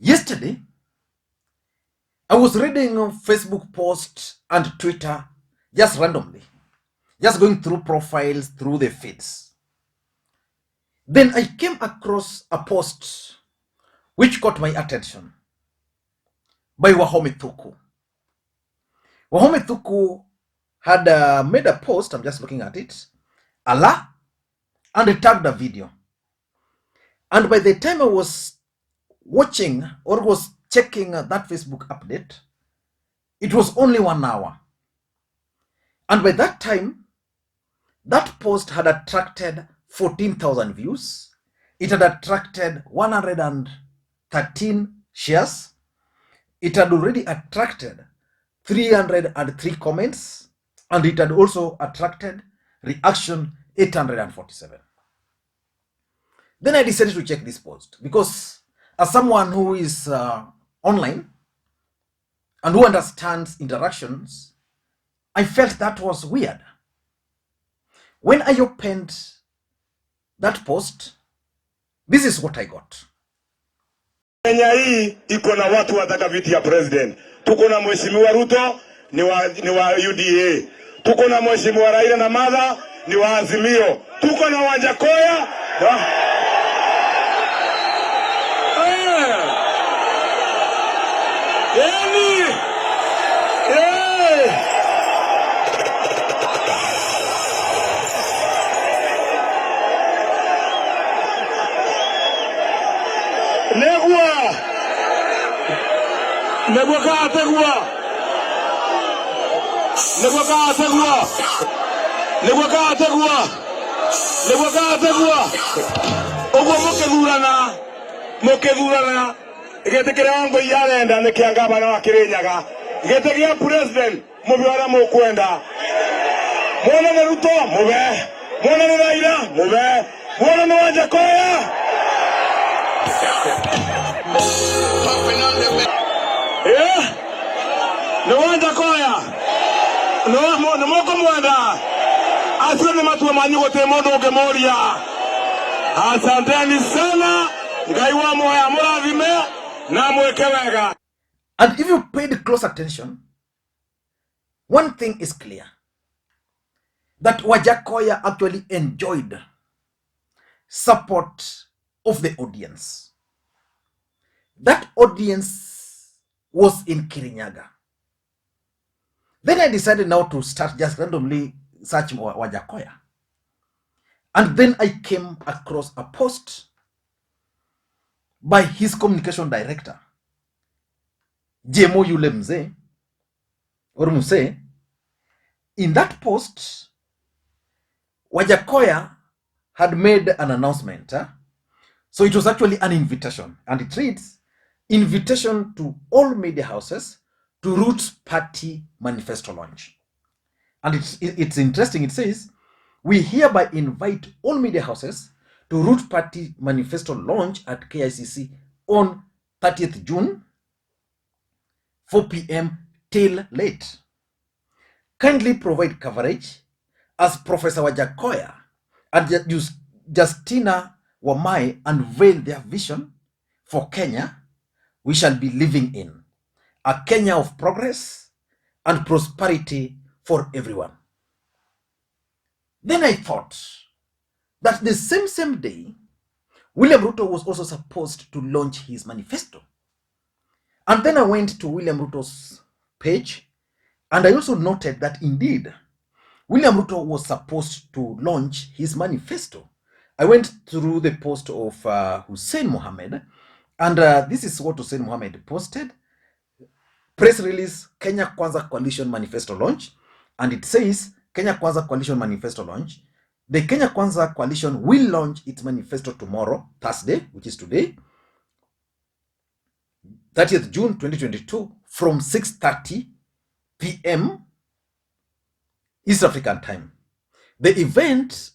Yesterday, I was reading Facebook posts and Twitter just randomly, just going through profiles, through the feeds. Then I came across a post which caught my attention by Wahome Thuku. Wahome Thuku had made a post, I'm just looking at it, Allah, and he tagged a video. And by the time I was watching or was checking that Facebook update, it was only 1 hour. And by that time, that post had attracted 14,000 views. It had attracted 113 shares. It had already attracted 303 comments. And it had also attracted reaction 847. Then I decided to check this post because as someone who is online and who understands interactions, I felt that was weird. When I opened that post, this is what I got. Kenya hii iko na watu wataka viti ya president. Tuko na mheshimiwa Ruto ni wa UDA. Tuko na mheshimiwa Raila na Madha ni wa Azimio. Tuko na Wajackoyah. Ogo mukethurana igetekera wangu yarenda nikianga bana wa Kirinyaga igetekera president mubiora mukwenda mwana na Ruto mube mwana na Raila mube mwana na Wajackoyah no Wajackoyah no moko mwenda asante matu manyu te mondo gemoria. Asanteni sana. And if you paid close attention, one thing is clear, that Wajackoyah actually enjoyed support of the audience. That audience was in Kirinyaga. Then I decided now to start just randomly searching Wajackoyah. And then I came across a post by his communication director, Jemo Yule Mzee, or Muse. In that post, Wajackoyah had made an announcement. So it was actually an invitation. And it reads, invitation to all media houses to Ruto's party manifesto launch. And it's interesting. It says, we hereby invite all media houses to Ruto Party Manifesto launch at KICC on 30th June, 4 p.m. till late. Kindly provide coverage as Professor Wajackoyah and Justina Wamai unveil their vision for Kenya we shall be living in, a Kenya of progress and prosperity for everyone. Then I thought that the same day, William Ruto was also supposed to launch his manifesto. And then I went to William Ruto's page, and I also noted that indeed, William Ruto was supposed to launch his manifesto. I went through the post of Hussein Mohammed, and this is what Hussein Mohammed posted. Press release, Kenya Kwanza Coalition Manifesto launch. And it says, Kenya Kwanza Coalition Manifesto launch. The Kenya Kwanza Coalition will launch its manifesto tomorrow, Thursday, which is today, 30th June 2022, from 6:30 p.m. East African time. The event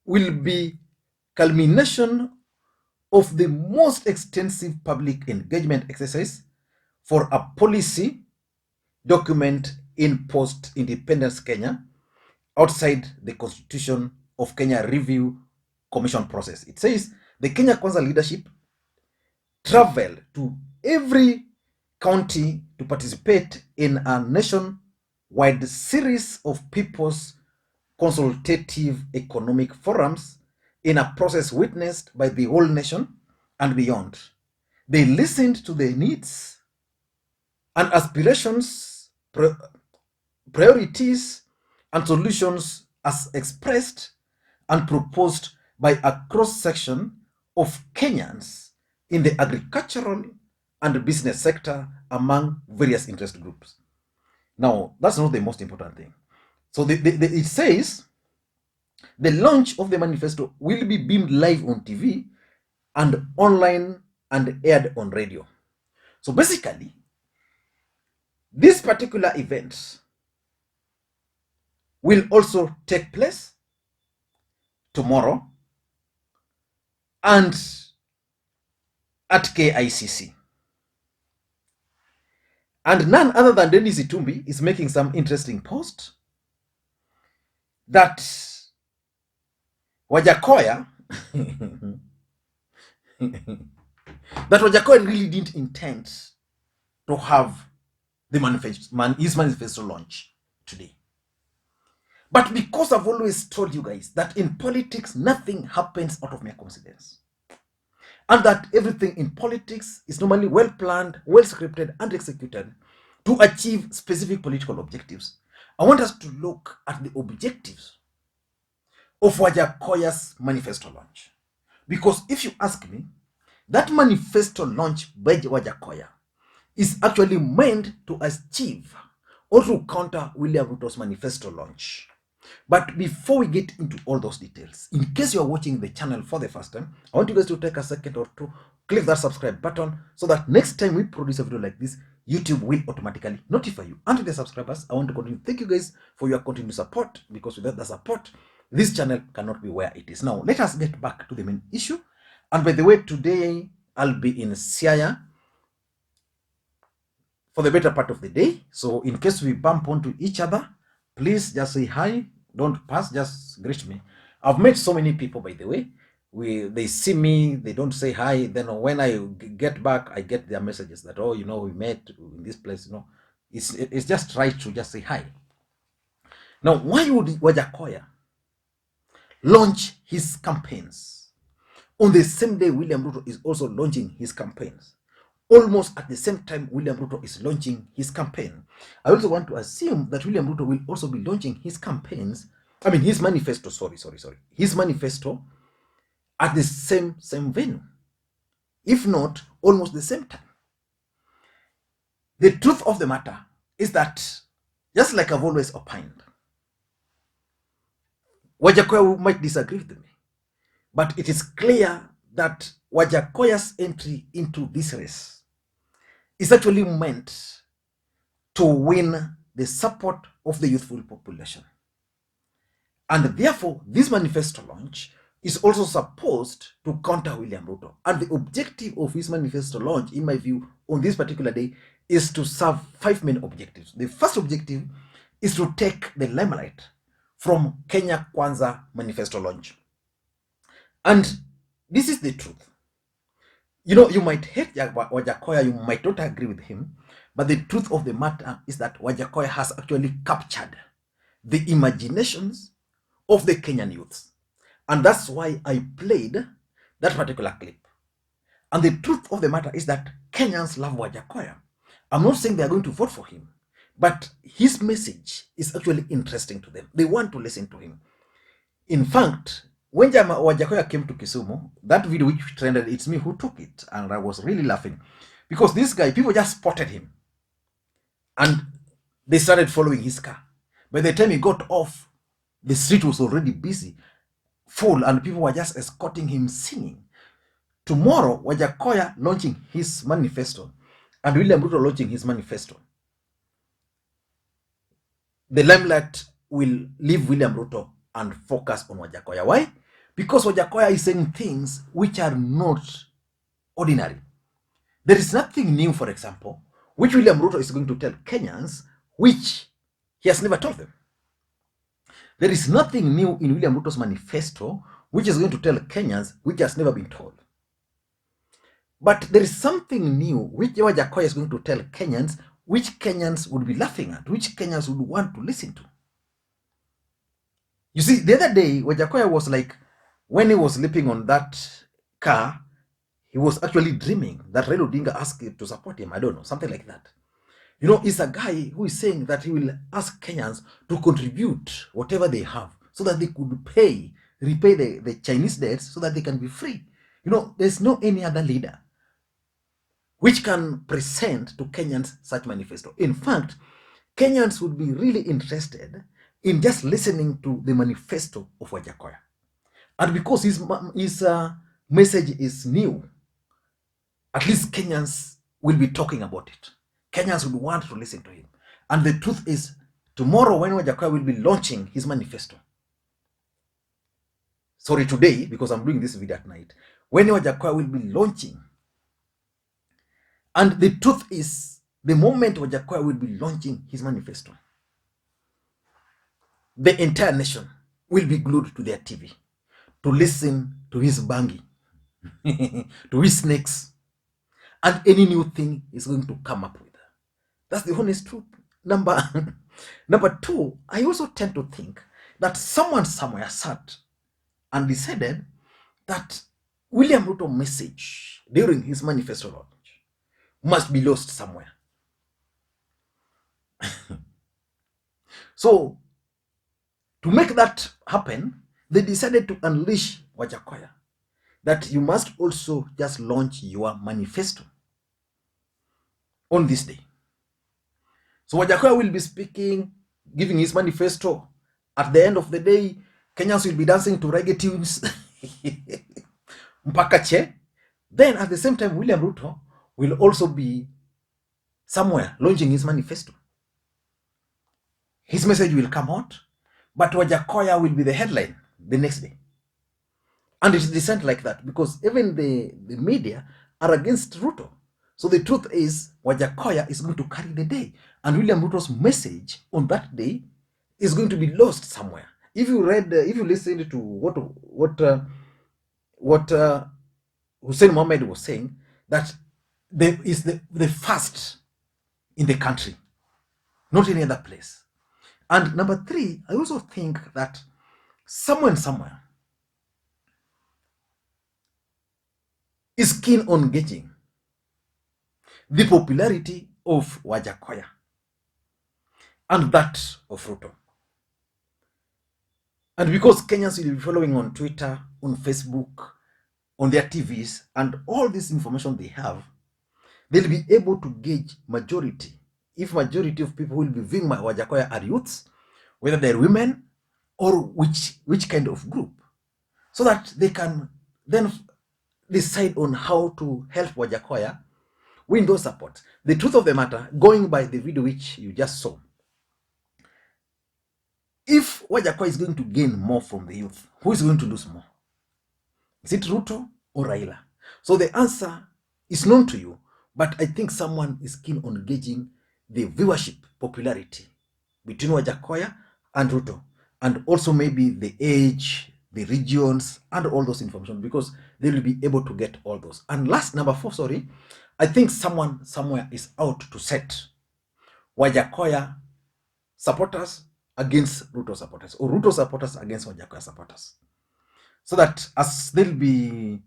will be culmination of the most extensive public engagement exercise for a policy document in post-independence Kenya outside the Constitution of Kenya Review Commission process. It says the Kenya Kwanza leadership traveled to every county to participate in a nation-wide series of people's consultative economic forums in a process witnessed by the whole nation and beyond. They listened to the needs and aspirations, priorities, and solutions as expressed and proposed by a cross-section of Kenyans in the agricultural and business sector among various interest groups. Now, that's not the most important thing. So it says the launch of the manifesto will be beamed live on TV and online and aired on radio. So basically, this particular event will also take place tomorrow and at KICC. And none other than Dennis Itumbi is making some interesting post that Wajackoyah that Wajackoyah really didn't intend to have his manifesto launch today. But because I've always told you guys that in politics, nothing happens out of mere coincidence. And that everything in politics is normally well planned, well scripted, and executed to achieve specific political objectives. I want us to look at the objectives of Wajackoyah's manifesto launch. Because if you ask me, that manifesto launch by Wajackoyah is actually meant to achieve or to counter William Ruto's manifesto launch. But before we get into all those details, in case you are watching the channel for the first time, I want you guys to take a second or two, click that subscribe button so that next time we produce a video like this, YouTube will automatically notify you. And to the subscribers, I want to continue. Thank you guys for your continued support, because without the support, this channel cannot be where it is. Now, let us get back to the main issue. And by the way, today I'll be in Siaya for the better part of the day. So in case we bump onto each other, please just say hi. Don't pass, just greet me. I've met so many people, by the way. They see me, they don't say hi. Then when I get back, I get their messages that, oh, we met in this place. It's just right to just say hi. Now, why would Wajackoyah launch his campaigns on the same day William Ruto is also launching his campaigns? Almost at the same time William Ruto is launching his campaign. I also want to assume that William Ruto will also be launching his his manifesto, his manifesto at the same venue, if not almost the same time. The truth of the matter is that, just like I've always opined, Wajackoyah might disagree with me, but it is clear that Wajackoyah's entry into this race is actually meant to win the support of the youthful population. And therefore, this manifesto launch is also supposed to counter William Ruto. And the objective of his manifesto launch, in my view, on this particular day, is to serve 5 main objectives. The first objective is to take the limelight from Kenya Kwanza manifesto launch. And this is the truth. You might hate Wajackoyah, you might not agree with him, but the truth of the matter is that Wajackoyah has actually captured the imaginations of the Kenyan youths. And that's why I played that particular clip. And the truth of the matter is that Kenyans love Wajackoyah. I'm not saying they're going to vote for him, but his message is actually interesting to them. They want to listen to him. In fact, when Wajackoyah came to Kisumu, that video which trended, it's me who took it, and I was really laughing because this guy, people just spotted him and they started following his car. By the time he got off, the street was already busy, full, and people were just escorting him singing. Tomorrow, Wajackoyah launching his manifesto and William Ruto launching his manifesto. The limelight will leave William Ruto and focus on Wajackoyah. Why? Because Wajackoyah is saying things which are not ordinary. There is nothing new, for example, which William Ruto is going to tell Kenyans, which he has never told them. There is nothing new in William Ruto's manifesto, which is going to tell Kenyans, which has never been told. But there is something new which Wajackoyah is going to tell Kenyans, which Kenyans would be laughing at, which Kenyans would want to listen to. You see, the other day, Wajackoyah was like, when he was sleeping on that car, he was actually dreaming that Raila Odinga asked him to support him. I don't know, something like that. You know, it's a guy who is saying that he will ask Kenyans to contribute whatever they have so that they could repay the Chinese debts so that they can be free. You know, there's no any other leader which can present to Kenyans such manifesto. In fact, Kenyans would be really interested in just listening to the manifesto of Wajackoyah. And because his message is new, at least Kenyans will be talking about it. Kenyans would want to listen to him. And the truth is, tomorrow when Wajackoyah will be launching his manifesto, sorry, today, because I'm doing this video at night, when Wajackoyah will be launching, and the truth is, the moment Wajackoyah will be launching his manifesto, the entire nation will be glued to their TV to listen to his banging, to his snakes, and any new thing he's going to come up with. That's the honest truth. Number two, I also tend to think that someone somewhere sat and decided that William Ruto's message during his manifesto launch must be lost somewhere. So, to make that happen, they decided to unleash Wajackoyah that you must also just launch your manifesto on this day. So Wajackoyah will be speaking, giving his manifesto. At the end of the day, Kenyans will be dancing to reggae tunes. Mpakache. Then at the same time, William Ruto will also be somewhere launching his manifesto. His message will come out, but Wajackoyah will be the headline the next day. And it's decent like that because even the media are against Ruto. So the truth is, Wajackoyah is going to carry the day. And William Ruto's message on that day is going to be lost somewhere. If you listened to what Hussein Mohammed was saying, that there is the first in the country, not any other place. And number three, I also think that someone somewhere is keen on gauging the popularity of Wajackoyah and that of Ruto. And because Kenyans will be following on Twitter, on Facebook, on their TVs, and all this information they have, they'll be able to gauge majority. If majority of people who will be viewing Wajackoyah are youths, whether they're women, or which kind of group, so that they can then decide on how to help Wajackoyah win those support. The truth of the matter, going by the video which you just saw, if Wajackoyah is going to gain more from the youth, who is going to lose more? Is it Ruto or Raila? So the answer is known to you, but I think someone is keen on gauging the viewership popularity between Wajackoyah and Ruto, and also maybe the age, the regions, and all those information, because they will be able to get all those. And last, number four, sorry, I think someone somewhere is out to set Wajackoyah supporters against Ruto supporters, or Ruto supporters against Wajackoyah supporters, so that as they'll be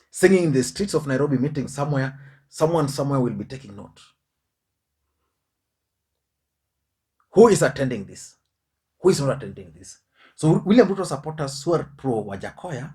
singing in the streets of Nairobi meeting somewhere, someone somewhere will be taking note. Who is attending this? Who is not attending this? So William Ruto supporters who are pro Wajackoyah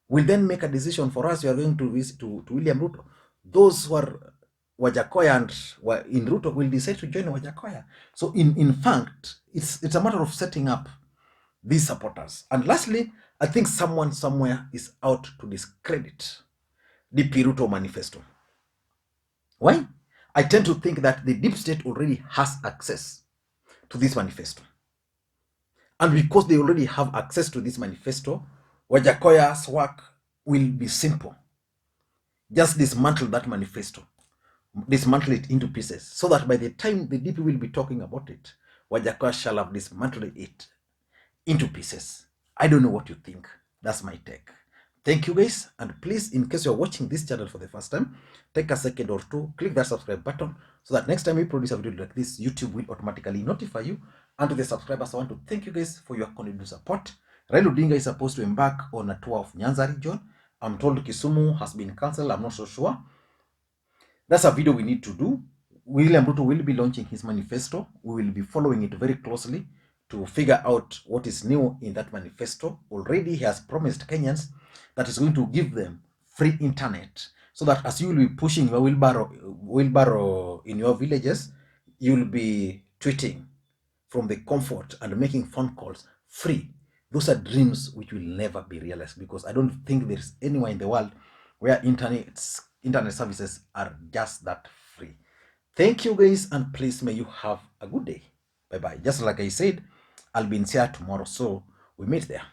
will then make a decision for us. We are going to visit to William Ruto. Those who are Wajackoyah and in Ruto will decide to join Wajackoyah. So in fact, it's a matter of setting up these supporters. And lastly, I think someone somewhere is out to discredit the Ruto Manifesto. Why? I tend to think that the deep state already has access to this manifesto. And because they already have access to this manifesto, Wajackoyah's work will be simple. Just dismantle that manifesto, dismantle it into pieces, so that by the time the DP will be talking about it, Wajackoyah shall have dismantled it into pieces. I don't know what you think. That's my take. Thank you guys, and please, in case you're watching this channel for the first time, take a second or two, click that subscribe button so that next time we produce a video like this, YouTube will automatically notify you. And to the subscribers, I want to thank you guys for your continued support. Raila Odinga is supposed to embark on a tour of Nyanza region. I'm told Kisumu has been cancelled, I'm not so sure. That's a video we need to do. William Ruto will be launching his manifesto. We will be following it very closely to figure out what is new in that manifesto. Already he has promised Kenyans that he's going to give them free internet, so that as you will be pushing your wheelbarrow in your villages, you will be tweeting from the comfort and making phone calls free. Those are dreams which will never be realized, because I don't think there is anywhere in the world where internet services are just that free. Thank you guys, and please may you have a good day. Bye bye. Just like I said, I'll be in Seattle tomorrow, so we meet there.